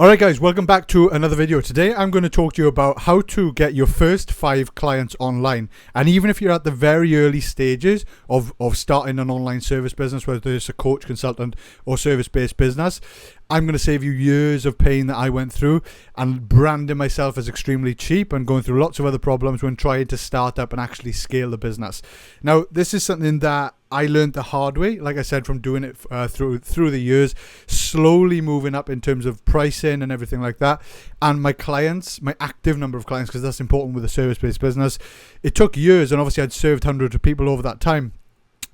Alright guys, welcome back to another video. Today I'm going to talk to you about how to get your first 5 clients online. And even if you're at the very early stages of starting an online service business, whether it's a coach, consultant or service-based business, I'm going to save you years of pain that I went through and branding myself as extremely cheap and going through lots of other problems when trying to start up and actually scale the business. Now, this is something that I learned the hard way, like I said, from doing it through the years, slowly moving up in terms of pricing and everything like that. And my clients, my active number of clients, because that's important with a service-based business, it took years, and obviously I'd served hundreds of people over that time.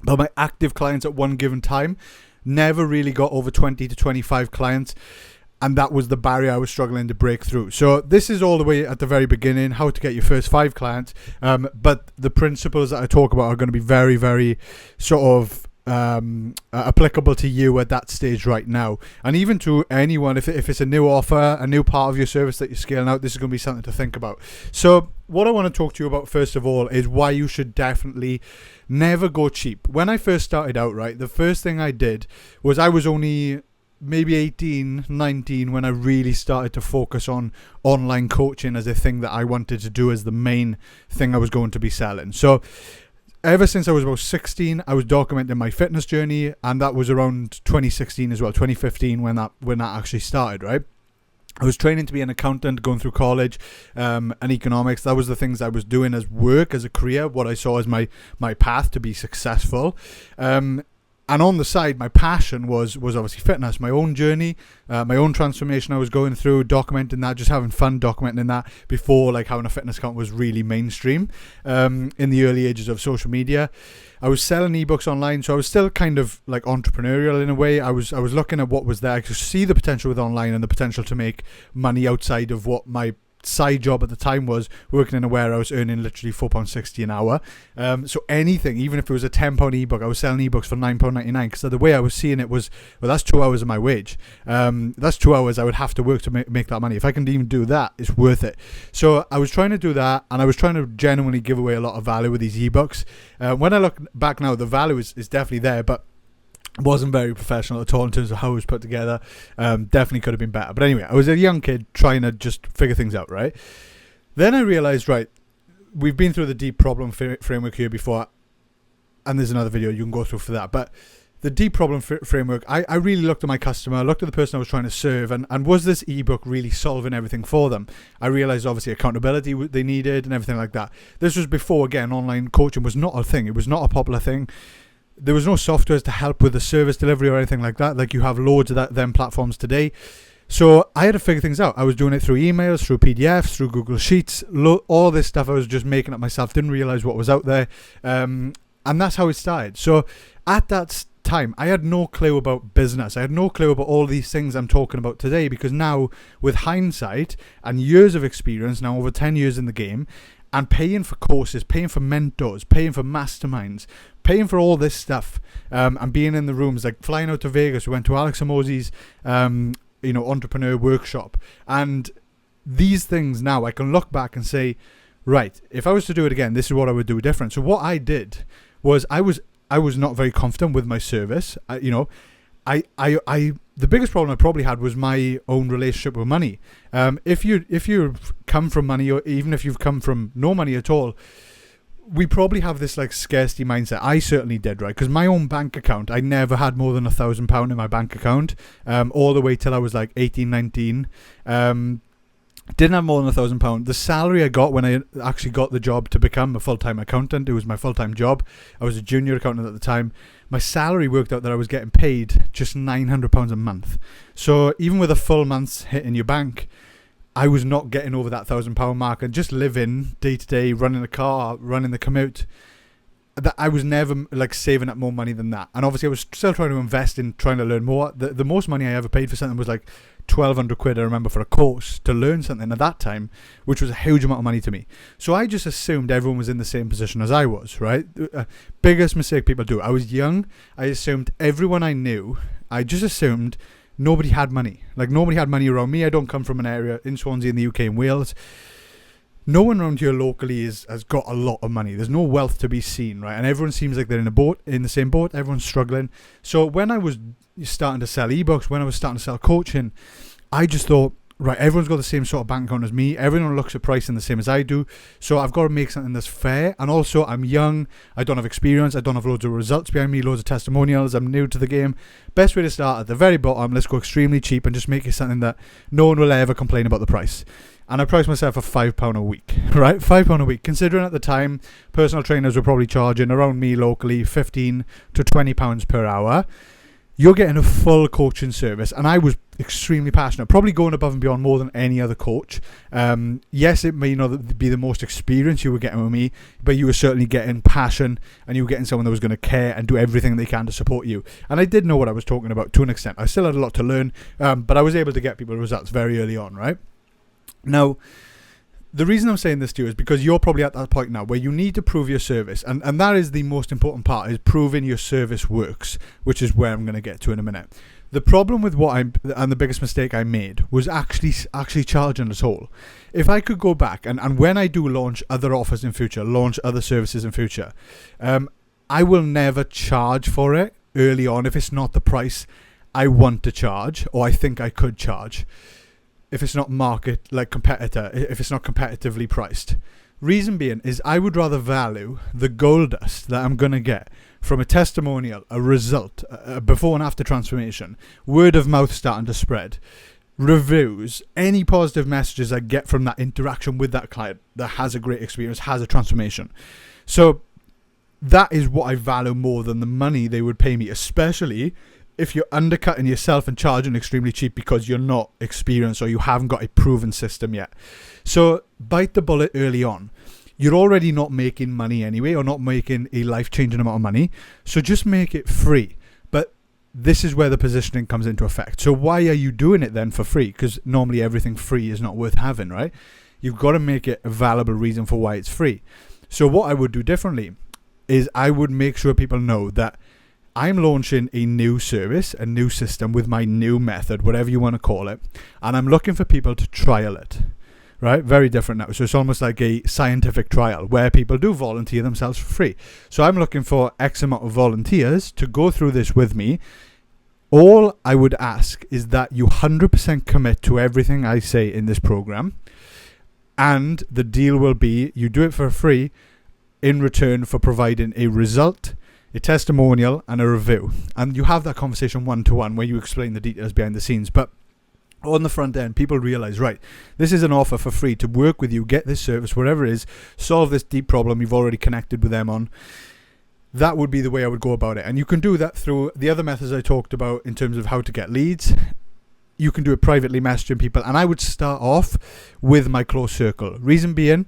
But my active clients at one given time never really got over 20 to 25 clients. And that was the barrier I was struggling to break through. So this is all the way at the very beginning, how to get your first 5 clients. But the principles that I talk about are going to be very, very sort of applicable to you at that stage right now. And even to anyone, if it's a new offer, a new part of your service that you're scaling out, this is going to be something to think about. So what I want to talk to you about first of all is why you should definitely never go cheap. When I first started out, right, the first thing I did was I was only maybe 18, 19 when I really started to focus on online coaching as a thing that I wanted to do as the main thing I was going to be selling. So ever since I was about 16, I was documenting my fitness journey, and that was around 2016 as well, 2015 when that actually started, right? I was training to be an accountant, going through college, and economics. That was the things I was doing as work, as a career, what I saw as my path to be successful. And on the side, my passion was obviously fitness, my own journey, my own transformation I was going through, documenting that, just having fun documenting that before like having a fitness account was really mainstream in the early ages of social media. I was selling ebooks online, so I was still kind of like entrepreneurial in a way. I was looking at what was there. I could see the potential with online and the potential to make money outside of what my side job at the time was, working in a warehouse, earning literally £4.60 an hour. So anything, even if it was a £10 ebook, I was selling ebooks for £9.99, because the way I was seeing it was, well, that's 2 hours of my wage. That's 2 hours I would have to work to make that money. If I can even do that, it's worth it. So I was trying to do that, and I was trying to genuinely give away a lot of value with these ebooks. When I look back now, the value is definitely there, but wasn't very professional at all in terms of how it was put together. Definitely could have been better. But anyway, I was a young kid trying to just figure things out, right? Then I realized, right, we've been through the deep problem framework here before, and there's another video you can go through for that. But the deep problem framework, I really looked at my customer, looked at the person I was trying to serve, and was this ebook really solving everything for them? I realized obviously accountability they needed and everything like that. This was before, again, online coaching was not a thing. It was not a popular thing. There was no softwares to help with the service delivery or anything like that. Like you have loads of them platforms today. So I had to figure things out. I was doing it through emails, through PDFs, through Google Sheets, all this stuff I was just making up myself. Didn't realize what was out there. And that's how it started. So at that time, I had no clue about business. I had no clue about all these things I'm talking about today, because now with hindsight and years of experience, now over 10 years in the game, and paying for courses, paying for mentors, paying for masterminds, paying for all this stuff, and being in the rooms, like flying out to Vegas. We went to Alex Hormozi's, entrepreneur workshop. And these things now, I can look back and say, right, if I was to do it again, this is what I would do different. So what I did was I was not very confident with my service. The biggest problem I probably had was my own relationship with money. If you come from money, or even if you've come from no money at all, we probably have this like scarcity mindset. I certainly did, right? Because my own bank account, I never had more than £1,000 in my bank account, all the way till I was like 18, 19. Didn't have more than £1,000. The salary I got when I actually got the job to become a full-time accountant, it was my full-time job. I was a junior accountant at the time. My salary worked out that I was getting paid just £900 a month. So even with a full month's hit in your bank, I was not getting over that £1,000 mark, and just living day to day, running a car, running the commute. That I was never like saving up more money than that. And obviously I was still trying to invest in trying to learn more. The most money I ever paid for something was like 1,200 quid, I remember, for a course to learn something at that time, which was a huge amount of money to me. So I just assumed everyone was in the same position as I was, right? Biggest mistake people do. I was young. I assumed everyone I knew, I just assumed nobody had money. Like nobody had money around me. I don't come from an area in Swansea in the UK and Wales. No one around here locally has got a lot of money. There's no wealth to be seen, right? And everyone seems like they're in the same boat. Everyone's struggling. So when I was starting to sell ebooks, when I was starting to sell coaching, I just thought, right, everyone's got the same sort of bank account as me. Everyone looks at pricing the same as I do. So I've got to make something that's fair. And also, I'm young. I don't have experience. I don't have loads of results behind me, loads of testimonials. I'm new to the game. Best way to start at the very bottom, let's go extremely cheap and just make it something that no one will ever complain about the price. And I priced myself at £5 a week, right? £5 a week. Considering at the time, personal trainers were probably charging around me locally £15 to £20 per hour. You're getting a full coaching service, and I was extremely passionate, probably going above and beyond more than any other coach. Yes, it may not be the most experience you were getting with me, but you were certainly getting passion, and you were getting someone that was going to care and do everything they can to support you. And I did know what I was talking about to an extent. I still had a lot to learn, but I was able to get people results very early on, right? Now, the reason I'm saying this to you is because you're probably at that point now where you need to prove your service. And that is the most important part, is proving your service works, which is where I'm going to get to in a minute. The problem with and the biggest mistake I made was actually charging at all. If I could go back, and when I do launch other offers in future, launch other services in future, I will never charge for it early on if it's not the price I want to charge or I think I could charge. If it's not if it's not competitively priced. Reason being is I would rather value the gold dust that I'm going to get from a testimonial, a result, a before and after transformation, word of mouth starting to spread, reviews, any positive messages I get from that interaction with that client that has a great experience, has a transformation. So that is what I value more than the money they would pay me, especially if you're undercutting yourself and charging extremely cheap because you're not experienced or you haven't got a proven system yet. So bite the bullet early on. You're already not making money anyway, or not making a life-changing amount of money. So just make it free. But this is where the positioning comes into effect. So why are you doing it then for free? Because normally everything free is not worth having, right? You've got to make it a valuable reason for why it's free. So what I would do differently is I would make sure people know that I'm launching a new service, a new system with my new method, whatever you want to call it, and I'm looking for people to trial it, right? Very different now. So it's almost like a scientific trial where people do volunteer themselves for free. So I'm looking for X amount of volunteers to go through this with me. All I would ask is that you 100% commit to everything I say in this program, and the deal will be you do it for free in return for providing a result, a testimonial, and a review. And you have that conversation one-to-one where you explain the details behind the scenes. But on the front end, people realize, right, this is an offer for free to work with you, get this service, whatever it is, solve this deep problem you've already connected with them on. That would be the way I would go about it. And you can do that through the other methods I talked about in terms of how to get leads. You can do it privately messaging people. And I would start off with my close circle. Reason being,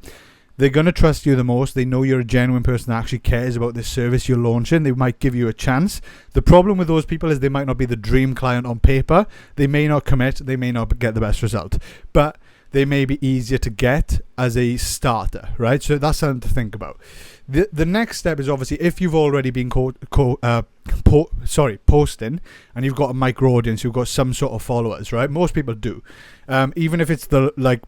they're going to trust you the most. They know you're a genuine person that actually cares about this service you're launching. They might give you a chance. The problem with those people is they might not be the dream client on paper. They may not commit. They may not get the best result. But they may be easier to get as a starter, right? So that's something to think about. The next step is obviously if you've already been posting and you've got a micro audience, you've got some sort of followers, right? Most people do. Even if it's the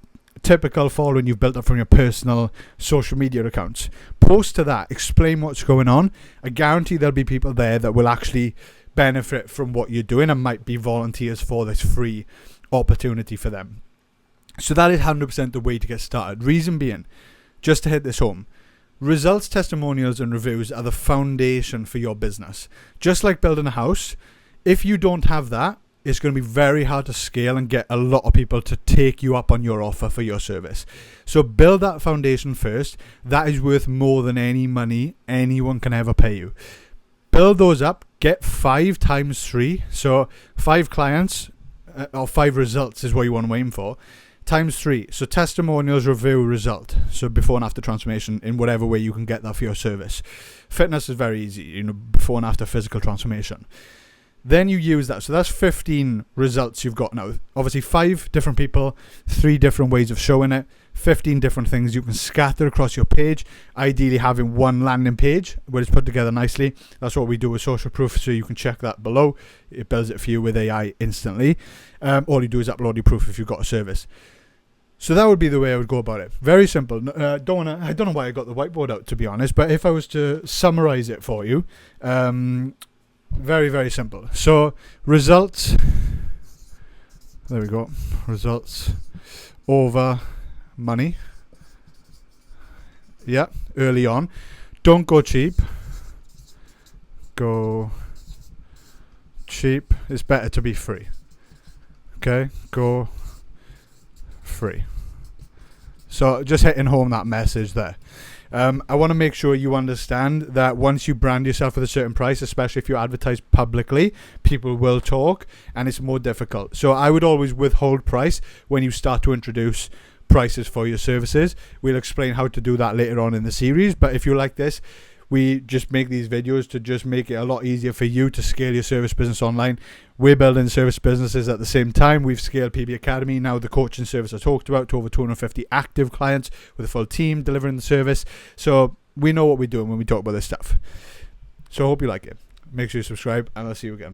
typical following you've built up from your personal social media accounts, post to that, explain what's going on. I guarantee there'll be people there that will actually benefit from what you're doing and might be volunteers for this free opportunity for them. So that is 100% the way to get started. Reason being, just to hit this home, results, testimonials, and reviews are the foundation for your business. Just like building a house, if you don't have that, it's going to be very hard to scale and get a lot of people to take you up on your offer for your service. So build that foundation first. That is worth more than any money anyone can ever pay you. Build those up. Get 5 times 3. So 5 clients or 5 results is what you want to aim for. Times 3. So testimonials, review, result. So before and after transformation in whatever way you can get that for your service. Fitness is very easy. Before and after physical transformation. Then you use that. So that's 15 results you've got now. Obviously 5 different people, 3 different ways of showing it, 15 different things you can scatter across your page, ideally having one landing page where it's put together nicely. That's what we do with Social Proof, so you can check that below. It builds it for you with AI instantly. All you do is upload your proof if you've got a service. So that would be the way I would go about it. Very simple. I don't know why I got the whiteboard out, to be honest, but if I was to summarize it for you, very, very simple. So results. There we go. Results over money. Yeah, early on. Don't go cheap. Go cheap. It's better to be free. Okay, go free. So just hitting home that message there. I want to make sure you understand that once you brand yourself with a certain price, especially if you advertise publicly, people will talk and it's more difficult. So I would always withhold price when you start to introduce prices for your services. We'll explain how to do that later on in the series. But if you like this, we just make these videos to just make it a lot easier for you to scale your service business online. We're building service businesses at the same time. We've scaled PB Academy, now the coaching service I talked about, to over 250 active clients with a full team delivering the service. So we know what we're doing when we talk about this stuff. So I hope you like it. Make sure you subscribe and I'll see you again.